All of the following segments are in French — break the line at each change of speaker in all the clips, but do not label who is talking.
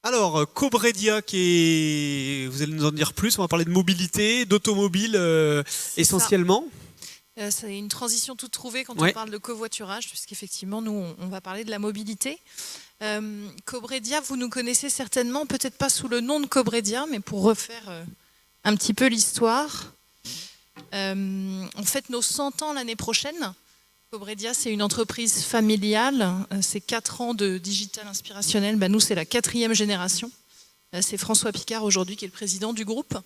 Alors, Cobredia, vous allez nous en dire plus, on va parler de mobilité, d'automobile
C'est ça.
essentiellement.
C'est une transition toute trouvée quand on
Ouais.
parle de covoiturage, puisqu'effectivement, nous, on va parler de la mobilité. Cobredia, vous nous connaissez certainement, peut-être pas sous le nom de Cobredia, mais pour refaire un petit peu l'histoire. On fête nos 100 ans l'année prochaine. Cobredia, c'est une entreprise familiale. C'est 4 ans de digital inspirationnel. Nous, c'est la 4e génération. C'est François Picard aujourd'hui qui est le président du groupe.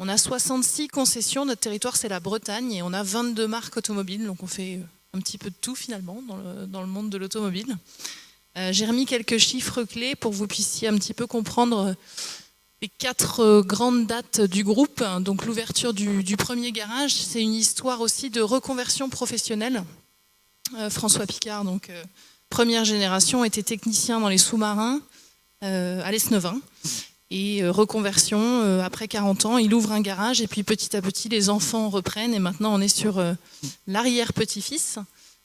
On a 66 concessions. Notre territoire, c'est la Bretagne. Et on a 22 marques automobiles. Donc, on fait un petit peu de tout, finalement, dans le monde de l'automobile. J'ai remis quelques chiffres clés pour que vous puissiez un petit peu comprendre les 4 grandes dates du groupe. Donc, l'ouverture du premier garage, c'est une histoire aussi de reconversion professionnelle. François Picard, donc première génération, était technicien dans les sous-marins à l'Esnevin. Et reconversion, après 40 ans, il ouvre un garage et puis petit à petit, les enfants reprennent. Et maintenant, on est sur l'arrière-petit-fils.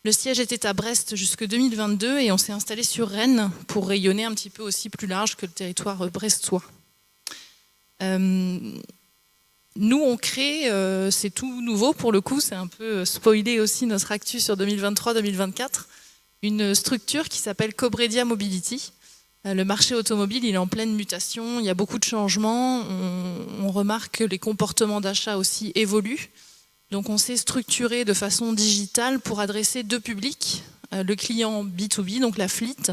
Le siège était à Brest jusque 2022 et on s'est installé sur Rennes pour rayonner un petit peu aussi plus large que le territoire brestois. Nous, on crée, c'est tout nouveau pour le coup, c'est un peu spoilé aussi notre actu sur 2023-2024, une structure qui s'appelle Cobredia Mobility. Le marché automobile, il est en pleine mutation, il y a beaucoup de changements, on remarque que les comportements d'achat aussi évoluent. Donc on s'est structuré de façon digitale pour adresser 2 publics, le client B2B, donc la fleet,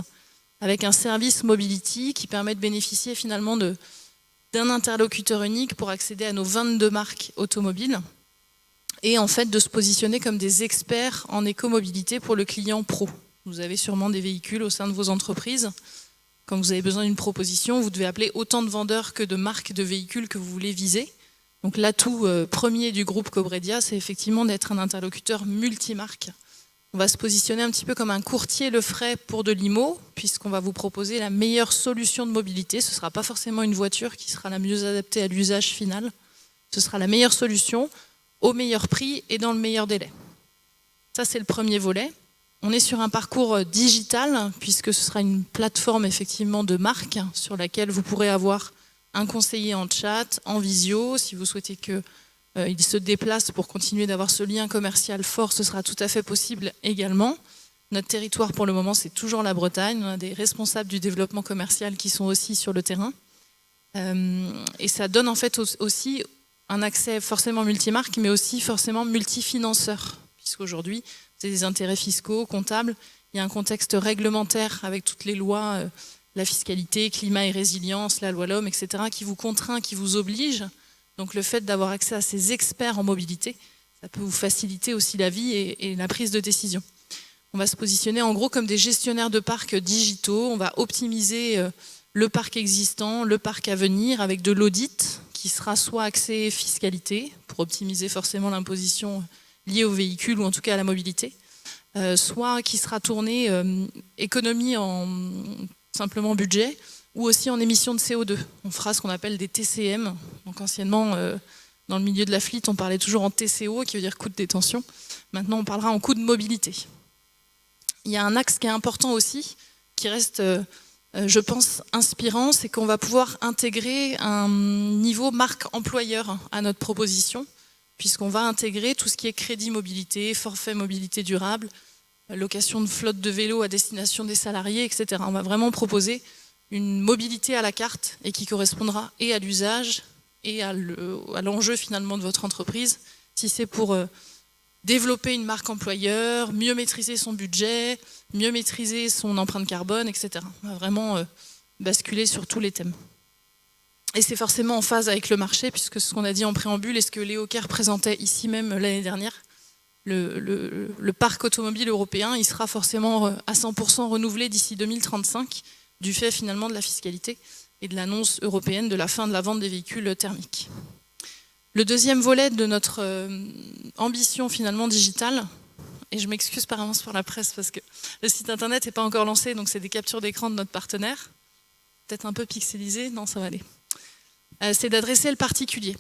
avec un service mobility qui permet de bénéficier finalement d'un interlocuteur unique pour accéder à nos 22 marques automobiles et en fait de se positionner comme des experts en écomobilité pour le client pro. Vous avez sûrement des véhicules au sein de vos entreprises. Quand vous avez besoin d'une proposition, vous devez appeler autant de vendeurs que de marques de véhicules que vous voulez viser. Donc l'atout premier du groupe Cobredia, c'est effectivement d'être un interlocuteur multimarque. On va se positionner un petit peu comme un courtier Lefray pour de l'IMO, puisqu'on va vous proposer la meilleure solution de mobilité. Ce ne sera pas forcément une voiture qui sera la mieux adaptée à l'usage final. Ce sera la meilleure solution, au meilleur prix et dans le meilleur délai. Ça, c'est le premier volet. On est sur un parcours digital, puisque ce sera une plateforme effectivement de marque sur laquelle vous pourrez avoir un conseiller en chat, en visio, si vous souhaitez que il se déplace pour continuer d'avoir ce lien commercial fort, ce sera tout à fait possible également. Notre territoire pour le moment, c'est toujours la Bretagne. On a des responsables du développement commercial qui sont aussi sur le terrain. Et ça donne en fait aussi un accès forcément multimarque, mais aussi forcément multifinanceur, puisqu'aujourd'hui, c'est des intérêts fiscaux, comptables. Il y a un contexte réglementaire avec toutes les lois, la fiscalité, climat et résilience, la loi l'homme, etc., qui vous contraint, qui vous oblige. Donc le fait d'avoir accès à ces experts en mobilité, ça peut vous faciliter aussi la vie et la prise de décision. On va se positionner en gros comme des gestionnaires de parcs digitaux. On va optimiser le parc existant, le parc à venir avec de l'audit qui sera soit axé fiscalité pour optimiser forcément l'imposition liée au véhicule ou en tout cas à la mobilité, soit qui sera tourné économie en simplement budget, ou aussi en émissions de CO2. On fera ce qu'on appelle des TCM. Donc anciennement, dans le milieu de la fleet, on parlait toujours en TCO, qui veut dire coût de détention. Maintenant, on parlera en coût de mobilité. Il y a un axe qui est important aussi, qui reste, je pense, inspirant, c'est qu'on va pouvoir intégrer un niveau marque employeur à notre proposition, puisqu'on va intégrer tout ce qui est crédit mobilité, forfait mobilité durable, location de flotte de vélos à destination des salariés, etc. On va vraiment proposer une mobilité à la carte et qui correspondra et à l'usage et à l'enjeu finalement de votre entreprise. Si c'est pour développer une marque employeur, mieux maîtriser son budget, mieux maîtriser son empreinte carbone, etc. On va vraiment basculer sur tous les thèmes. Et c'est forcément en phase avec le marché, puisque ce qu'on a dit en préambule et ce que Léo Kerr présentait ici même l'année dernière, le parc automobile européen, il sera forcément à 100% renouvelé d'ici 2035, du fait finalement de la fiscalité et de l'annonce européenne de la fin de la vente des véhicules thermiques. Le deuxième volet de notre ambition finalement digitale, et je m'excuse par avance pour la presse parce que le site internet n'est pas encore lancé, donc c'est des captures d'écran de notre partenaire, peut-être un peu pixelisé, non ça va aller, c'est d'adresser le particulier.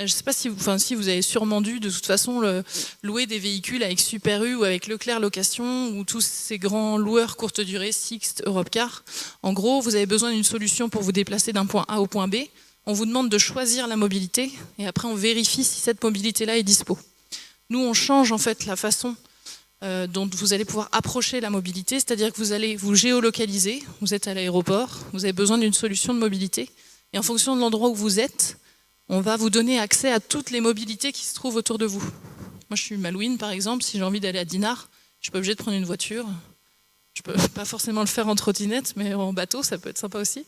Je ne sais pas si vous avez sûrement dû de toute façon louer des véhicules avec Super U ou avec Leclerc Location ou tous ces grands loueurs courte durée, Sixt, Europcar. En gros, vous avez besoin d'une solution pour vous déplacer d'un point A au point B. On vous demande de choisir la mobilité et après on vérifie si cette mobilité-là est dispo. Nous, on change en fait la façon dont vous allez pouvoir approcher la mobilité, c'est-à-dire que vous allez vous géolocaliser, vous êtes à l'aéroport, vous avez besoin d'une solution de mobilité et en fonction de l'endroit où vous êtes, on va vous donner accès à toutes les mobilités qui se trouvent autour de vous. Moi, je suis Malouine, par exemple, si j'ai envie d'aller à Dinard, je suis pas obligée de prendre une voiture. Je peux pas forcément le faire en trottinette, mais en bateau, ça peut être sympa aussi.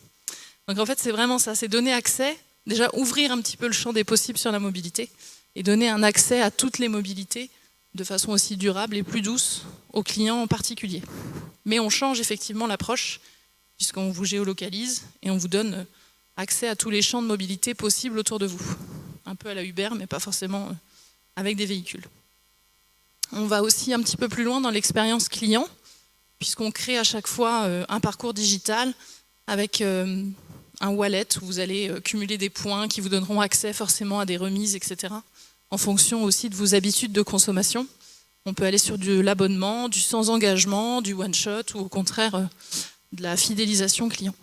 Donc en fait, c'est vraiment ça, c'est donner accès, déjà ouvrir un petit peu le champ des possibles sur la mobilité et donner un accès à toutes les mobilités de façon aussi durable et plus douce aux clients en particulier. Mais on change effectivement l'approche, puisqu'on vous géolocalise et on vous donne accès à tous les champs de mobilité possibles autour de vous. Un peu à la Uber, mais pas forcément avec des véhicules. On va aussi un petit peu plus loin dans l'expérience client, puisqu'on crée à chaque fois un parcours digital avec un wallet où vous allez cumuler des points qui vous donneront accès forcément à des remises, etc. En fonction aussi de vos habitudes de consommation. On peut aller sur de l'abonnement, du sans engagement, du one-shot ou au contraire de la fidélisation client.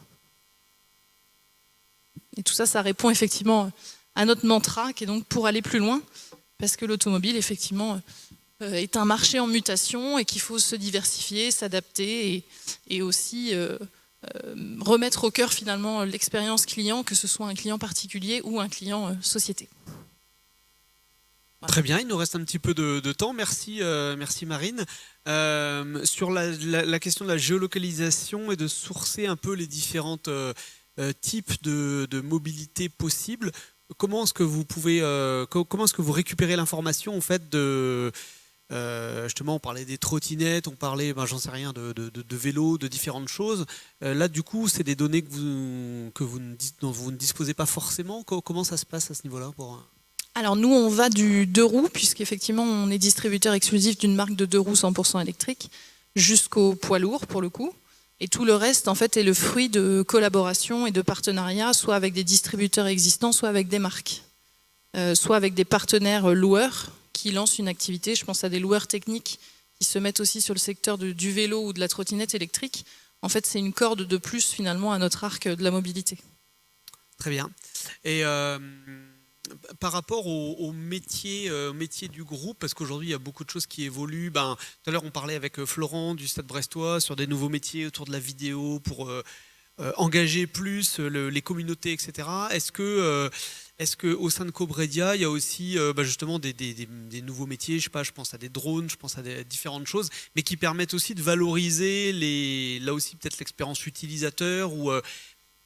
Et tout ça, ça répond effectivement à notre mantra qui est donc pour aller plus loin, parce que l'automobile, effectivement, est un marché en mutation et qu'il faut se diversifier, s'adapter et aussi remettre au cœur finalement l'expérience client, que ce soit un client particulier ou un client société.
Très bien, il nous reste un petit peu de temps. Merci, merci Marine. Sur la question de la géolocalisation et de sourcer un peu les différentes types de mobilité possibles, comment est-ce que vous récupérez l'information en fait de justement, on parlait des trottinettes, on parlait, j'en sais rien, de vélos, de différentes choses. Là, du coup, c'est des données dont vous ne disposez pas forcément. Comment ça se passe à ce niveau-là
Alors nous, on va du 2 roues, puisqu'effectivement, on est distributeur exclusif d'une marque de 2 roues 100% électrique, jusqu'au poids lourd, pour le coup. Et tout le reste, en fait, est le fruit de collaborations et de partenariats, soit avec des distributeurs existants, soit avec des marques, soit avec des partenaires loueurs qui lancent une activité. Je pense à des loueurs techniques qui se mettent aussi sur le secteur du vélo ou de la trottinette électrique. En fait, c'est une corde de plus, finalement, à notre arc de la mobilité.
Très bien. Et par rapport au métier du groupe, parce qu'aujourd'hui il y a beaucoup de choses qui évoluent. Tout à l'heure on parlait avec Florent du Stade Brestois sur des nouveaux métiers autour de la vidéo pour engager plus les communautés, etc. Est-ce que au sein de Cobredia il y a aussi justement des nouveaux métiers, je pense à des drones, je pense à des différentes choses, mais qui permettent aussi de valoriser là aussi peut-être l'expérience utilisateur ou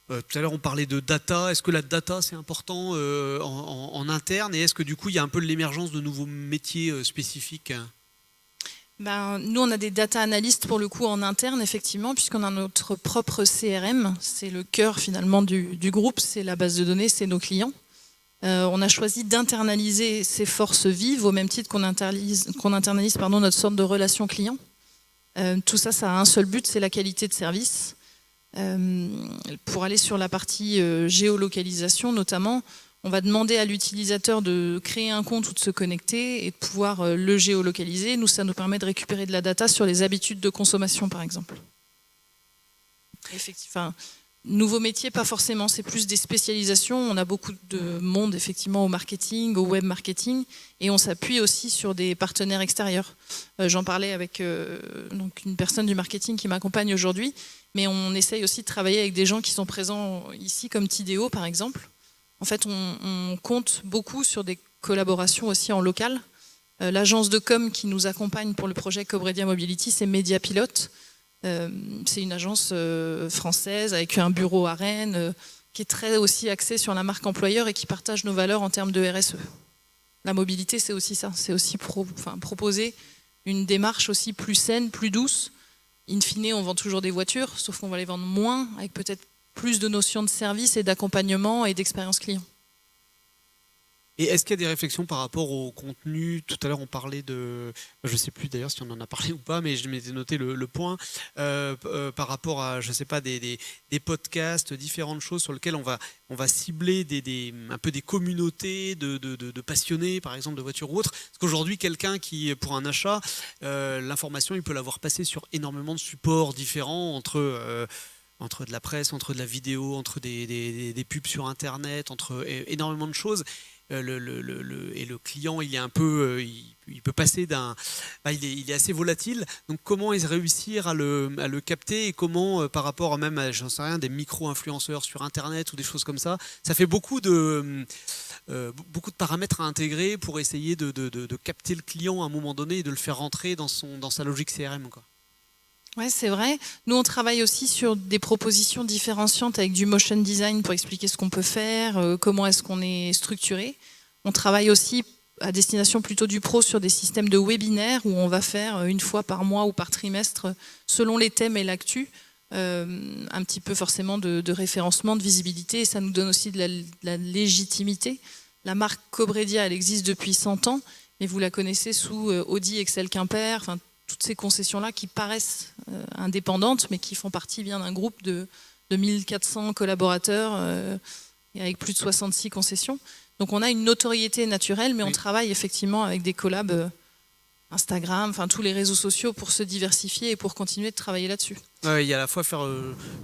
tout à l'heure on parlait de data, est-ce que la data c'est important en interne et est-ce que du coup il y a un peu l'émergence de nouveaux métiers spécifiques?
Nous on a des data analystes pour le coup en interne effectivement, puisqu'on a notre propre CRM, c'est le cœur finalement du groupe, c'est la base de données, c'est nos clients. On a choisi d'internaliser ces forces vives au même titre qu'on internalise notre sorte de relation client. Tout ça, ça a un seul but, c'est la qualité de service. Pour aller sur la partie géolocalisation notamment, on va demander à l'utilisateur de créer un compte ou de se connecter et de pouvoir le géolocaliser. Nous, ça nous permet de récupérer de la data sur les habitudes de consommation, par exemple. Effectivement, nouveau métier, pas forcément, c'est plus des spécialisations. On a beaucoup de monde effectivement au marketing, au web marketing, et on s'appuie aussi sur des partenaires extérieurs. J'en parlais avec donc une personne du marketing qui m'accompagne aujourd'hui, mais on essaye aussi de travailler avec des gens qui sont présents ici, comme Tidéo par exemple. En fait, on compte beaucoup sur des collaborations aussi en local. L'agence de com qui nous accompagne pour le projet Cobredia Mobility, c'est Mediapilot. C'est une agence française avec un bureau à Rennes qui est très aussi axée sur la marque employeur et qui partage nos valeurs en termes de RSE. La mobilité, c'est aussi ça, c'est aussi proposer une démarche aussi plus saine, plus douce. In fine, on vend toujours des voitures, sauf qu'on va les vendre moins, avec peut-être plus de notions de service et d'accompagnement et d'expérience client.
Et est-ce qu'il y a des réflexions par rapport au contenu? Tout à l'heure, on parlait de, je ne sais plus d'ailleurs si on en a parlé ou pas, mais je m'étais noté le point par rapport à, je ne sais pas, des podcasts, différentes choses sur lesquelles on va cibler un peu des communautés de passionnés, par exemple, de voitures ou autres. Parce qu'aujourd'hui, quelqu'un qui, pour un achat, l'information, il peut l'avoir passée sur énormément de supports différents entre de la presse, entre de la vidéo, entre des pubs sur Internet, entre énormément de choses. Et le client, il est un peu, il peut passer il est assez volatile. Donc comment réussir à le capter et comment, par rapport à même, j'en sais rien, des micro-influenceurs sur Internet ou des choses comme ça fait beaucoup de paramètres à intégrer pour essayer de capter le client à un moment donné et de le faire rentrer dans sa logique CRM, quoi.
Ouais, c'est vrai. Nous, on travaille aussi sur des propositions différenciantes avec du motion design pour expliquer ce qu'on peut faire, comment est-ce qu'on est structuré. On travaille aussi à destination plutôt du pro sur des systèmes de webinaires où on va faire une fois par mois ou par trimestre, selon les thèmes et l'actu, un petit peu forcément de référencement, de visibilité, et ça nous donne aussi de la légitimité. La marque Cobredia, elle existe depuis 100 ans, mais vous la connaissez sous Audi, Excel, Quimper, enfin, toutes ces concessions-là qui paraissent indépendantes, mais qui font partie bien d'un groupe de 1400 collaborateurs et avec plus de 66 concessions. Donc on a une notoriété naturelle, mais on travaille effectivement avec des collabs Instagram, enfin tous les réseaux sociaux pour se diversifier et pour continuer de travailler là-dessus.
Il y a à la fois faire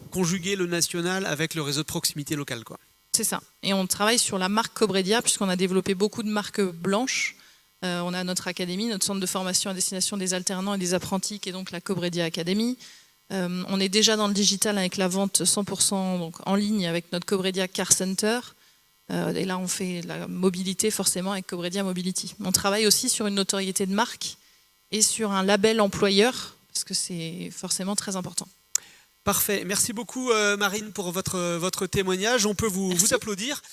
conjuguer le national avec le réseau de proximité local, quoi.
C'est ça. Et on travaille sur la marque Cobredia, puisqu'on a développé beaucoup de marques blanches. On a notre académie, notre centre de formation à destination des alternants et des apprentis, qui est donc la Cobredia Academy. On est déjà dans le digital avec la vente 100% donc en ligne avec notre Cobredia Car Center. Et là, on fait la mobilité forcément avec Cobredia Mobility. On travaille aussi sur une notoriété de marque et sur un label employeur, parce que c'est forcément très important.
Parfait. Merci beaucoup, Marine, pour votre témoignage. On peut vous applaudir.